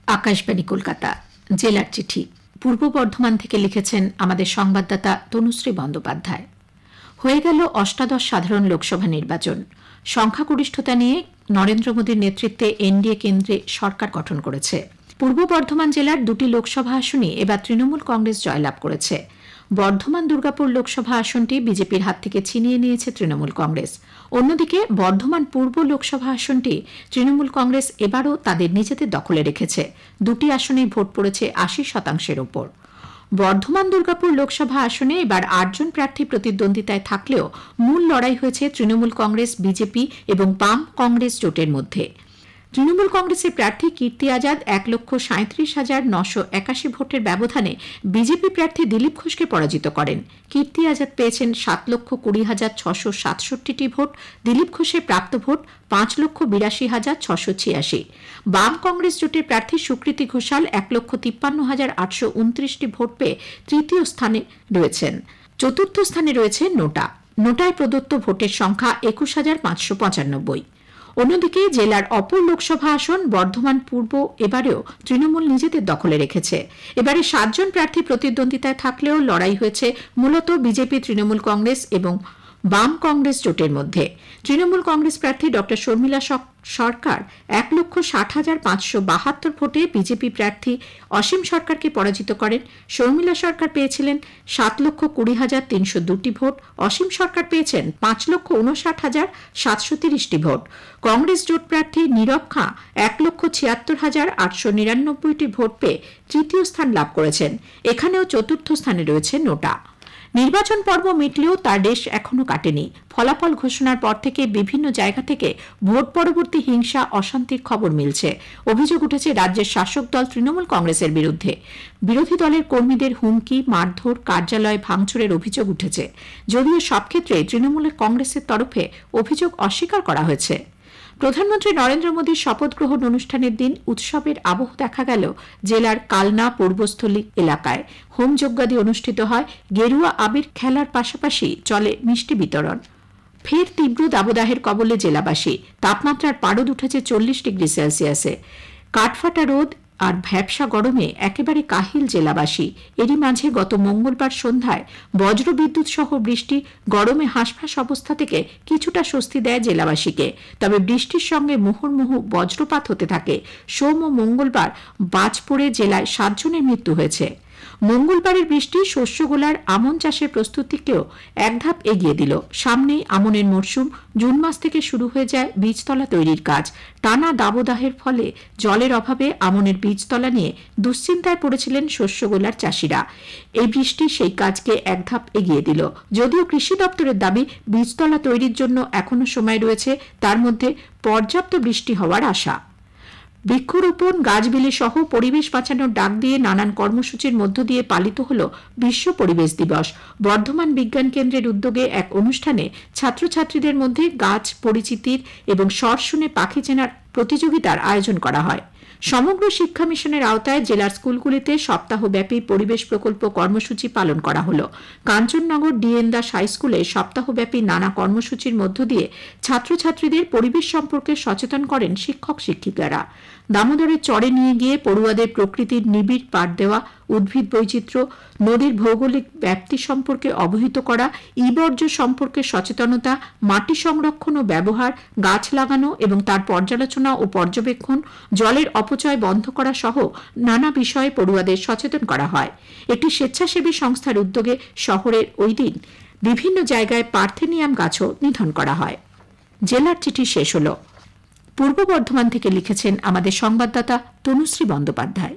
আকাশবাণী কলকাতা জেলার চিঠি পূর্ব বর্ধমান থেকে লিখেছেন আমাদের সংবাদদাতা তনুশ্রী বন্দ্যোপাধ্যায়। হয়ে গেল অষ্টাদশ সাধারণ লোকসভা নির্বাচন। সংখ্যাগরিষ্ঠতা নিয়ে নরেন্দ্র মোদীর নেতৃত্বে এনডিএ কেন্দ্রে সরকার গঠন করেছে। পূর্ব বর্ধমান জেলার দুটি লোকসভা আসনে এবার তৃণমূল কংগ্রেস জয়লাভ করেছে। বর্ধমান দুর্গাপুর লোকসভা আসনটি বিজেপির হাত থেকে ছিনিয়ে নিয়েছে তৃণমূল কংগ্রেস। অন্যদিকে বর্ধমান পূর্ব লোকসভা আসনটি তৃণমূল কংগ্রেস এবারও তাদের নিজেদের দখলে রেখেছে। দুটি আসনেই ভোট পড়েছে ৮০% ওপর। বর্ধমান দুর্গাপুর লোকসভা আসনে এবার ৮ জন প্রার্থী প্রতিদ্বন্দ্বিতায় থাকলেও মূল লড়াই হয়েছে তৃণমূল কংগ্রেস, বিজেপি এবং বাম কংগ্রেস জোটের মধ্যে। তৃণমূল কংগ্রেসের প্রার্থী কীর্তি আজাদ ১,৩৭,৯৮১ ভোটের ব্যবধানে বিজেপি প্রার্থী দিলীপ ঘোষকে পরাজিত করেন। কীর্তি আজাদ পেয়েছেন ৭,২০,৬৬৭টি ভোট, দিলীপ ঘোষের প্রাপ্ত ভোট ৫,৮২,৬৮৬। বাম কংগ্রেস জোটের প্রার্থী সুকৃতি ঘোষাল ১,৫৩,৮২৯টি ভোট পেয়ে তৃতীয় স্থানে রয়েছেন। চতুর্থ স্থানে রয়েছে নোটা। নোটায় প্রদত্ত ভোটের সংখ্যা ২১,৫৯৫। অন্যদিকে জেলার অপর লোকসভা আসন বর্ধমান পূর্ব এবারেও তৃণমূল নিজেদের দখলে রেখেছে। এবারে ৭ জন প্রার্থী প্রতিদ্বন্দ্বিতায় থাকলেও লড়াই হয়েছে মূলত বিজেপি, তৃণমূল কংগ্রেস এবং বাম কংগ্রেস জোটের মধ্যে। তৃণমূল কংগ্রেস প্রার্থী ড শর্মিলা সরকার ১,৬০,৫৭২ ভোটে বিজেপি প্রার্থী অসীম সরকারকে পরাজিত করেন। শর্মিলা সরকার পেয়েছিলেন ৭,২০,৩০২টি ভোট, অসীম সরকার পেয়েছেন ৫,৫৯,৭৩০টি ভোট। কংগ্রেস জোট প্রার্থী নীরব খাঁ ১,৭৬,৮৯৯টি ভোট পেয়ে তৃতীয় স্থান লাভ করেছেন। এখানেও চতুর্থ স্থানে রয়েছে নোটা। নির্বাচন পর্ব মিটলেও তার রেশ এখনো কাটেনি। ফলাফল ঘোষণার পর থেকে বিভিন্ন জায়গা থেকে ভোট পরবর্তী হিংসা, অশান্তির খবর মিলছে। অভিযোগ উঠেছে রাজ্যের শাসক দল তৃণমূল কংগ্রেসের বিরুদ্ধে। বিরোধী দলের কর্মীদের হুমকি, মারধর, কার্যালয় ভাঙচুরের অভিযোগ উঠেছে। যদিও সব ক্ষেত্রে তৃণমূলের কংগ্রেসের তরফে অভিযোগ অস্বীকার করা হয়েছে। প্রধানমন্ত্রী নরেন্দ্র মোদীর শপথ গ্রহণ অনুষ্ঠানের দিন উৎসবের আবহ দেখা গেল জেলার কালনা পূর্বস্থলী এলাকায়। হোমযজ্ঞাদি অনুষ্ঠিত হয়, গেরুয়া আবির খেলার পাশাপাশি চলে মিষ্টি বিতরণ। ফের তীব্র দাবদাহের কবলে জেলাবাসী। তাপমাত্রার পারদ উঠেছে 40°C। কাঠফাটা রোদ আর ভ্যাপসা গরমে একেবারে কাহিল জেলাবাসী। এরই মাঝে গত মঙ্গলবার সন্ধ্যায় বজ্রবিদ্যুৎ সহ বৃষ্টি গরমে হাঁসফাঁস অবস্থা থেকে কিছুটা স্বস্তি দেয় জেলাবাসীকে। তবে বৃষ্টির সঙ্গে মুহুর্মুহু বজ্রপাত হতে থাকে। সোম ও মঙ্গলবার বাজ পড়ে জেলায় 7 জনের মৃত্যু হয়েছে। মঙ্গলবারের বৃষ্টি শস্যগোলার আমন চাষের প্রস্তুতিকেও এক ধাপ এগিয়ে দিল। সামনেই আমনের মরশুম। জুন মাস থেকে শুরু হয়ে যায় বীজতলা তৈরির কাজ। টানা দাবদাহের ফলে জলের অভাবে আমনের বীজতলা নিয়ে দুশ্চিন্তায় পড়েছিলেন শস্যগোলার চাষিরা। এই বৃষ্টি সেই কাজকে এক ধাপ এগিয়ে দিল। যদিও কৃষি দপ্তরের দাবি বীজতলা তৈরির জন্য এখনো সময় রয়েছে, তার মধ্যে পর্যাপ্ত বৃষ্টি হওয়ার আশা। বৃক্ষরোপণ, গাছবিলি সহ পরিবেশ বাঁচানোর ডাক দিয়ে নানান কর্মসূচির মধ্য দিয়ে পালিত হল বিশ্ব পরিবেশ দিবস। বর্ধমান বিজ্ঞান কেন্দ্রের উদ্যোগে এক অনুষ্ঠানে ছাত্রছাত্রীদের মধ্যে গাছ পরিচিতির এবং স্বর শুনে পাখি চেনার প্রতিযোগিতার আয়োজন করা হয়। সমগ্র শিক্ষা মিশনের আওতায় জেলার স্কুলগুলিতে সপ্তাহব্যাপী পরিবেশ প্রকল্প কর্মসূচি পালন করা হলো। কাঞ্চননগর ডিএন দাস হাই স্কুলে সপ্তাহব্যাপী নানা কর্মসূচির মধ্য দিয়ে ছাত্রছাত্রীদের পরিবেশ সম্পর্কে সচেতন করেন শিক্ষক শিক্ষিকারা। দামোদরের চরে নিয়ে গিয়ে পড়ুয়াদের প্রকৃতির নিবিড় পাঠ দেওয়া, উদ্ভিদ বৈচিত্র্য, নদীর ভৌগোলিক ব্যাপ্তি সম্পর্কে অবহিত করা, বর্জ্য সম্পর্কে সচেতনতা, মাটি সংরক্ষণ ও ব্যবহার, গাছ লাগানো এবং তার পর্যালোচনা ও পর্যবেক্ষণ, জলের অপচয় বন্ধ করা সহ নানা বিষয়ে পড়ুয়াদের সচেতন করা হয়। একটি স্বেচ্ছাসেবী সংস্থার উদ্যোগে শহরের ওই দিন বিভিন্ন জায়গায় পার্থেনিয়াম গাছও নিধন করা হয়। জেলার চিঠি শেষ হল। পূর্ব বর্ধমান থেকে লিখেছেন আমাদের সংবাদদাতা তনুশ্রী বন্দ্যোপাধ্যায়।